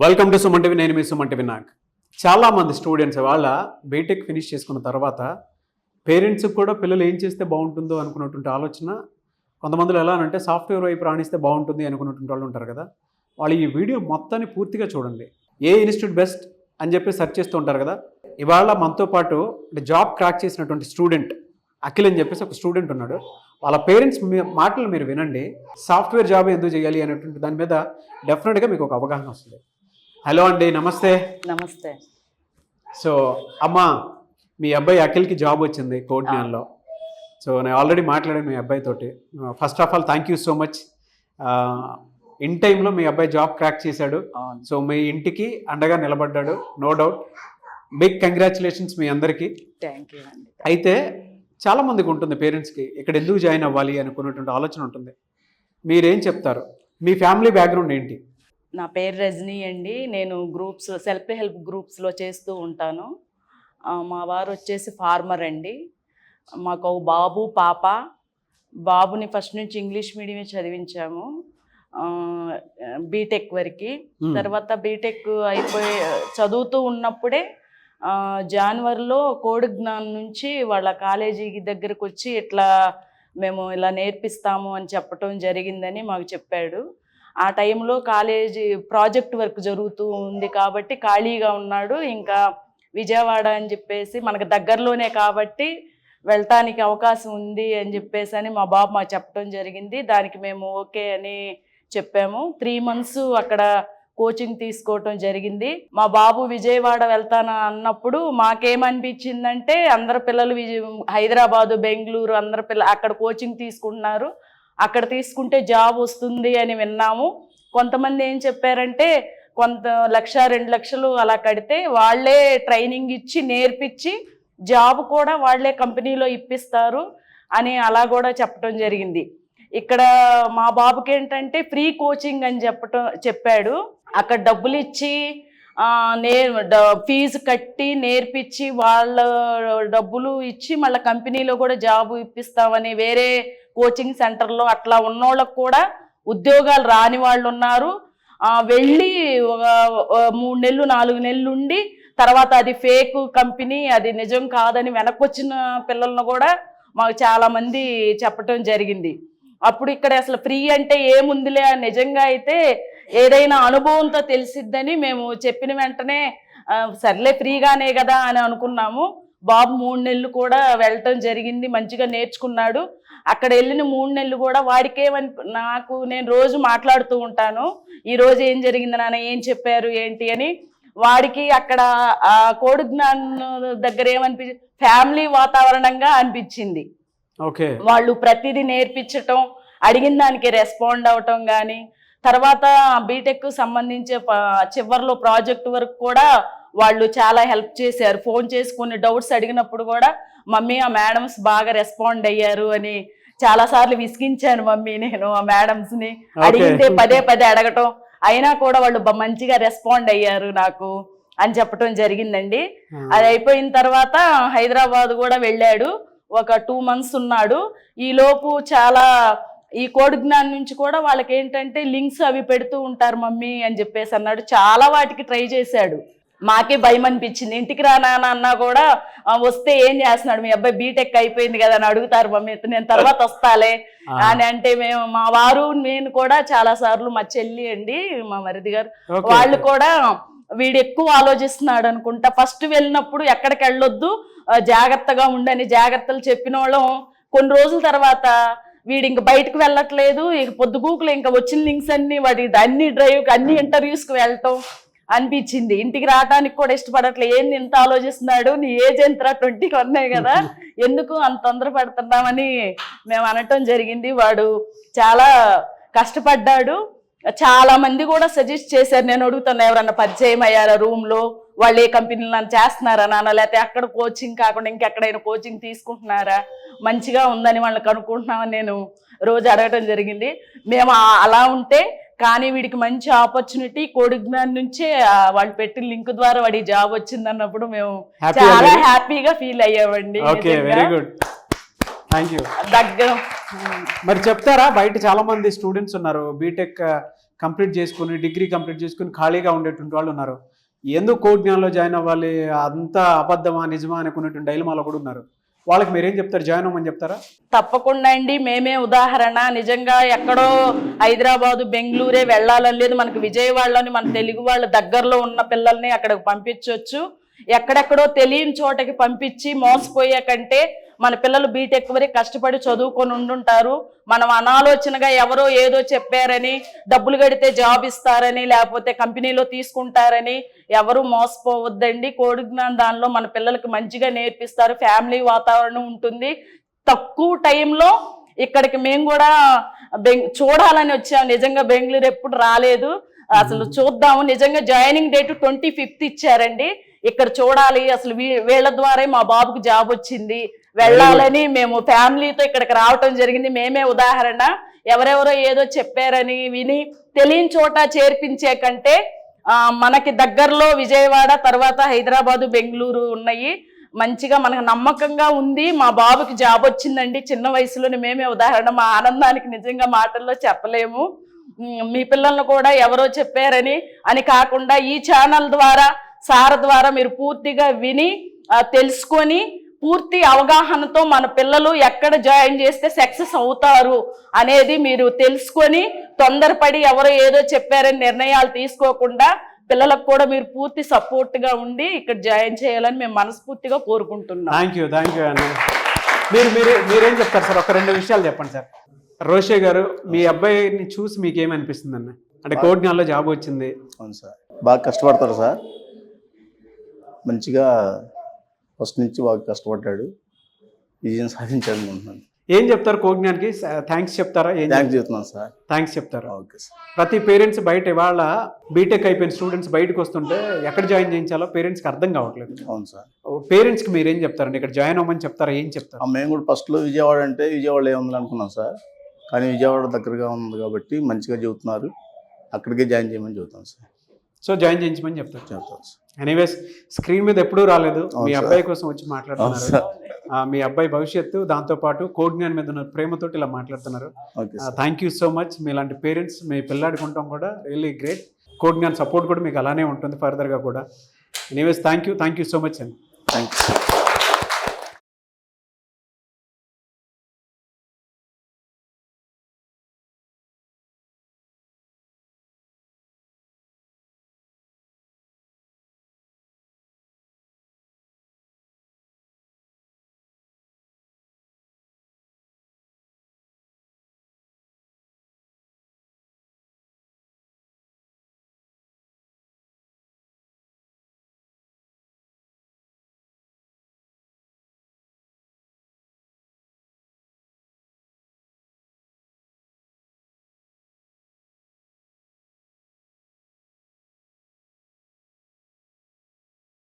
Welcome to Suman TV. నేను మీ Suman TV Nag. చాలామంది students వాళ్ళ బీటెక్ ఫినిష్ చేసుకున్న తర్వాత పేరెంట్స్కి కూడా పిల్లలు ఏం చేస్తే బాగుంటుందో అనుకున్నటువంటి ఆలోచన కొంతమందిలో ఎలా అంటే సాఫ్ట్వేర్ వైపు రాణిస్తే బాగుంటుంది అనుకున్నటువంటి వాళ్ళు ఉంటారు కదా. వాళ్ళు ఈ వీడియో మొత్తాన్ని పూర్తిగా చూడండి. ఏ ఇన్స్టిట్యూట్ బెస్ట్ అని చెప్పి సెర్చ్ చేస్తూ ఉంటారు కదా. ఇవాళ మనతో పాటు జాబ్ క్రాక్ చేసినటువంటి స్టూడెంట్ అఖిల్ అని చెప్పేసి ఒక స్టూడెంట్ ఉన్నాడు. వాళ్ళ పేరెంట్స్ మాటలు మీరు వినండి. సాఫ్ట్వేర్ జాబ్ ఎందుకు చేయాలి అనేటువంటి దాని మీద డెఫినెట్గా మీకు ఒక అవగాహన వస్తుంది. హలో అండి, నమస్తే. నమస్తే. సో అమ్మ, మీ అబ్బాయి అఖిల్కి జాబ్ వచ్చింది కోడ్న్యాన్లో. సో నేను ఆల్రెడీ మాట్లాడాను మీ అబ్బాయితోటి. First of all thank you so much. In టైంలో మీ అబ్బాయి జాబ్ క్రాక్ చేశాడు. సో మీ ఇంటికి అండగా నిలబడ్డాడు, నో డౌట్. బిగ్ కంగ్రాచులేషన్స్ మీ అందరికీ. థ్యాంక్ యూ అండి. అయితే చాలామందికి ఉంటుంది పేరెంట్స్కి ఇక్కడ ఎందుకు జాయిన్ అవ్వాలి అనుకున్నటువంటి ఆలోచన ఉంటుంది. మీరేం చెప్తారు? మీ ఫ్యామిలీ బ్యాక్గ్రౌండ్ ఏంటి? నా పేరు రజనీ అండి. నేను సెల్ఫ్ హెల్ప్ గ్రూప్స్లో చేస్తూ ఉంటాను. మా వారు వచ్చేసి ఫార్మర్ అండి. మాకు ఒక బాబు పాప. బాబుని ఫస్ట్ నుంచి ఇంగ్లీష్ మీడియమే చదివించాము బీటెక్ వరకు. తర్వాత బీటెక్ అయిపోయి చదువుతూ ఉన్నప్పుడే జనవరిలో కోడిజ్ఞాన్ నుంచి వాళ్ళ కాలేజీ దగ్గరకు వచ్చి ఇట్లా మేము ఇలా నేర్పిస్తాము అని చెప్పటం జరిగిందని మాకు చెప్పాడు. ఆ టైంలో కాలేజీ ప్రాజెక్ట్ వర్క్ జరుగుతూ ఉంది కాబట్టి ఖాళీగా ఉన్నాడు. ఇంకా విజయవాడ అని చెప్పేసి మనకు దగ్గరలోనే కాబట్టి వెళ్ళటానికి అవకాశం ఉంది అని చెప్పేసి అని మా బాబు మాకు చెప్పడం జరిగింది. దానికి మేము ఓకే అని చెప్పాము. 3 months అక్కడ కోచింగ్ తీసుకోవటం జరిగింది. మా బాబు విజయవాడ వెళ్తాను అన్నప్పుడు మాకేమనిపించిందంటే అందరు పిల్లలు హైదరాబాదు, బెంగళూరు అందరు పిల్లలు అక్కడ కోచింగ్ తీసుకుంటున్నారు, అక్కడ తీసుకుంటే జాబ్ వస్తుంది అని విన్నాము. కొంతమంది ఏం చెప్పారంటే కొంత 1-2 లక్షలు అలా కడితే వాళ్ళే ట్రైనింగ్ ఇచ్చి నేర్పించి జాబ్ కూడా వాళ్ళే కంపెనీలో ఇప్పిస్తారు అని అలా కూడా చెప్పడం జరిగింది. ఇక్కడ మా బాబుకి ఏంటంటే ఫ్రీ కోచింగ్ అని చెప్పాడు. అక్కడ డబ్బులు ఇచ్చి ఫీజు కట్టి నేర్పించి వాళ్ళ డబ్బులు ఇచ్చి మళ్ళీ కంపెనీలో కూడా జాబ్ ఇప్పిస్తామని వేరే కోచింగ్ సెంటర్లో అట్లా ఉన్నోళ్ళకు కూడా ఉద్యోగాలు రాని వాళ్ళు ఉన్నారు. వెళ్ళి 3 నెలలు 4 నెలలు ఉండి తర్వాత అది ఫేక్ కంపెనీ, అది నిజం కాదని వెనక్కి వచ్చిన పిల్లలను కూడా మాకు చాలామంది చెప్పటం జరిగింది. అప్పుడు ఇక్కడ అసలు ఫ్రీ అంటే ఏముందిలే, నిజంగా అయితే ఏదైనా అనుభవంతో తెలిసిద్దని మేము చెప్పిన వెంటనే సర్లే ఫ్రీగానే కదా అని అనుకున్నాము. బాబు 3 నెలలు కూడా వెళ్ళటం జరిగింది, మంచిగా నేర్చుకున్నాడు. అక్కడ వెళ్ళిన 3 నెలలు కూడా వాడికేమని నేను రోజు మాట్లాడుతూ ఉంటాను, ఈరోజు ఏం జరిగింది నాన్న, ఏం చెప్పారు ఏంటి అని. వాడికి అక్కడ కోడిజ్ఞాన్ దగ్గర ఏమనిపించింది, ఫ్యామిలీ వాతావరణంగా అనిపించింది. వాళ్ళు ప్రతిదీ నేర్పించటం, అడిగిన దానికి రెస్పాండ్ అవటం కానీ, తర్వాత బీటెక్ సంబంధించే చివరిలో ప్రాజెక్ట్ వర్క్ కూడా వాళ్ళు చాలా హెల్ప్ చేశారు. ఫోన్ చేసి కొన్ని డౌట్స్ అడిగినప్పుడు కూడా మమ్మీ ఆ మేడమ్స్ బాగా రెస్పాండ్ అయ్యారు అని చాలాసార్లు విసిగించాను మమ్మీ నేను ఆ మేడమ్స్ని. అడిగితే పదే అడగటం, అయినా కూడా వాళ్ళు మంచిగా రెస్పాండ్ అయ్యారు నాకు అని చెప్పటం జరిగిందండి. అది అయిపోయిన తర్వాత హైదరాబాద్ కూడా వెళ్ళాడు. ఒక 2 months ఉన్నాడు. ఈలోపు చాలా ఈ కోడిజ్ఞాన్ నుంచి కూడా వాళ్ళకి ఏంటంటే లింక్స్ అవి పెడుతూ ఉంటారు మమ్మీ అని చెప్పేసి అన్నాడు. చాలా వాటికి ట్రై చేశాడు. మాకే భయం అనిపించింది. ఇంటికి రానా అన్నా కూడా వస్తే ఏం చేస్తున్నాడు మీ అబ్బాయి, బీటెక్ అయిపోయింది కదా అని అడుగుతారు మమ్మీ, నేను తర్వాత వస్తాలే అని అంటే మేము మా వారు నేను కూడా చాలా సార్లు, మా చెల్లి అండి మా మరిది గారు వాళ్ళు కూడా వీడు ఎక్కువ ఆలోచిస్తున్నాడు అనుకుంటా, ఫస్ట్ వెళ్ళినప్పుడు ఎక్కడికి వెళ్ళొద్దు జాగ్రత్తగా ఉండని జాగ్రత్తలు చెప్పిన వాళ్ళం. కొన్ని రోజుల తర్వాత వీడు ఇంక బయటకు వెళ్ళట్లేదు, ఇక పొద్దుగూకులు ఇంకా వచ్చిన లింక్స్ అన్ని వాడి అన్ని డ్రైవ్కి అన్ని ఇంటర్వ్యూస్కి వెళ్ళటం అనిపించింది. ఇంటికి రావడానికి కూడా ఇష్టపడట్లేదు. ఏంది ఇంత ఆలోచిస్తున్నాడు, నీ ఏజ్ ఎంత 21 కదా, ఎందుకు అంత తొందర పడుతున్నామని మేము అనటం జరిగింది. వాడు చాలా కష్టపడ్డాడు. చాలా మంది కూడా సజెస్ట్ చేశారు. నేను అడుగుతున్నా ఎవరన్నా పరిచయం అయ్యారా రూమ్లో, వాళ్ళు ఏ కంపెనీలో నన్ను చేస్తున్నారా నాన్న, లేకపోతే అక్కడ కోచింగ్ కాకుండా ఇంకెక్కడైనా కోచింగ్ తీసుకుంటున్నారా, మంచిగా ఉందని వాళ్ళని కనుక్కుంటున్నామని నేను రోజు అడగటం జరిగింది. మేము అలా ఉంటే కానీ వీడికి మంచి ఆపర్చునిటీ కోడిజ్ఞాన్ నుంచే వాళ్ళు పెట్టిన లింక్ ద్వారా వాడి జాబ్ వచ్చింది అన్నప్పుడు మేము చాలా హ్యాపీగా ఫీల్ అయ్యామండి. Thank you. దగ్గర మరి చెప్తారా, బయట చాలా మంది స్టూడెంట్స్ ఉన్నారు బీటెక్ కంప్లీట్ చేసుకుని డిగ్రీ కంప్లీట్ చేసుకుని ఖాళీగా ఉండేటువంటి వాళ్ళు ఉన్నారు. ఎందుకు కోడ్ జ్ఞానంలో జాయిన్ అవ్వాలి, అంతా అబద్ధమా నిజమా అనుకునేటువంటి డైలమాలో కూడా ఉన్నారు. వాళ్ళకి మీరేం చెప్తారు? జాయిన్ అవ్వమని చెప్తారా? తప్పకుండా అండి. మేమే ఉదాహరణ. నిజంగా ఎక్కడో హైదరాబాదు బెంగళూరే వెళ్ళాలని లేదు. మనకు విజయవాడలోని మన తెలుగు వాళ్ళ దగ్గరలో ఉన్న పిల్లల్ని అక్కడికి పంపించవచ్చు. ఎక్కడెక్కడో తెలియని చోటకి పంపించి మోసపోయే కంటే మన పిల్లలు బీటెక్ వరకు కష్టపడి చదువుకొని ఉండుంటారు. మనం అనాలోచనగా ఎవరో ఏదో చెప్పారని, డబ్బులు కడితే జాబ్ ఇస్తారని, లేకపోతే కంపెనీలో తీసుకుంటారని ఎవరు మోసపోవద్దండి. కోడి జ్ఞానం దానిలో మన పిల్లలకి మంచిగా నేర్పిస్తారు. ఫ్యామిలీ వాతావరణం ఉంటుంది. తక్కువ టైంలో ఇక్కడికి మేము కూడా చూడాలని వచ్చాము. నిజంగా బెంగళూరు ఎప్పుడు రాలేదు, అసలు చూద్దాము. నిజంగా జాయినింగ్ డేట్ 25th ఇచ్చారండి. ఇక్కడ చూడాలి, అసలు వీళ్ళ ద్వారా మా బాబుకు జాబ్ వచ్చింది, వెళ్ళాలని మేము ఫ్యామిలీతో ఇక్కడికి రావటం జరిగింది. మేమే ఉదాహరణ. ఎవరెవరో ఏదో చెప్పారని విని తెలియని చోట చేర్పించే కంటే మనకి దగ్గరలో విజయవాడ, తర్వాత హైదరాబాదు, బెంగళూరు ఉన్నాయి. మంచిగా మనకు నమ్మకంగా ఉంది. మా బాబుకి జాబ్ వచ్చిందండి చిన్న వయసులోనే. మేమే ఉదాహరణ. మా ఆనందానికి నిజంగా మాటల్లో చెప్పలేము. మీ పిల్లలను కూడా ఎవరో చెప్పారని అని కాకుండా ఈ ఛానల్ ద్వారా, సార్ ద్వారా మీరు పూర్తిగా విని తెలుసుకొని పూర్తి అవగాహనతో మన పిల్లలు ఎక్కడ జాయిన్ చేస్తే సక్సెస్ అవుతారు అనేది మీరు తెలుసుకొని తొందరపడి ఎవరో ఏదో చెప్పారని నిర్ణయాలు తీసుకోకుండా పిల్లలకు కూడా మీరు పూర్తి సపోర్ట్గా ఉండి ఇక్కడ జాయిన్ చేయాలని మేము మనస్ఫూర్తిగా కోరుకుంటున్నాం. థ్యాంక్ యూ అన్న. మీరేం చెప్తారు సార్? ఒక 2 విషయాలు చెప్పండి సార్. రోషే గారు, మీ అబ్బాయిని చూసి మీకు ఏమనిపిస్తుంది అన్న? అంటే కోడ్ జ్ఞానంలో జాబ్ వచ్చింది. అవును సార్, బాగా కష్టపడతారు సార్. మంచిగా ఫస్ట్ నుంచి బాగా కష్టపడ్డాడు, విజయం సాధించాలనుకుంటున్నాను. ఏం చెప్తారు కోడ్ జ్ఞానికి? థ్యాంక్స్ చెప్తారా? థ్యాంక్స్ చెప్తున్నాను సార్. థ్యాంక్స్ చెప్తారా? Okay sir. ప్రతి పేరెంట్స్ బయట ఇవాళ బీటెక్ అయిపోయిన స్టూడెంట్స్ బయటకు వస్తుంటే ఎక్కడ జాయిన్ చేయించాలో పేరెంట్స్కి అర్థం కావట్లేదు. అవును సార్. పేరెంట్స్కి మీరు ఏం చెప్తారండి? ఇక్కడ జాయిన్ అవ్వమని చెప్తారా? ఏం చెప్తారు? మేము కూడా ఫస్ట్లో విజయవాడ అంటే విజయవాడలో ఏముంది అనుకున్నాం సార్, కానీ విజయవాడ దగ్గరగా ఉంది కాబట్టి మంచిగా చెబుతున్నారు, అక్కడికే జాయిన్ చేయమని చెబుతాం సార్. సో జాయిన్ చేయించమని చెప్తారు. చెప్తాం సార్. ఎనీవేస్, స్క్రీన్ మీద ఎప్పుడూ రాలేదు, మీ అబ్బాయి కోసం వచ్చి మాట్లాడుతున్నారు. మీ అబ్బాయి భవిష్యత్తు, దాంతోపాటు కోడ్ జ్ఞానం మీద ఉన్న ప్రేమతోటి ఇలా మాట్లాడుతున్నారు. Thank you so much. మీలాంటి పేరెంట్స్ మీ పిల్లాడికి ఉండటం కూడా రియల్లీ గ్రేట్. కోడ్ జ్ఞానం సపోర్ట్ కూడా మీకు అలానే ఉంటుంది ఫర్దర్గా కూడా. Anyways, thank you so much అండి. Thank you.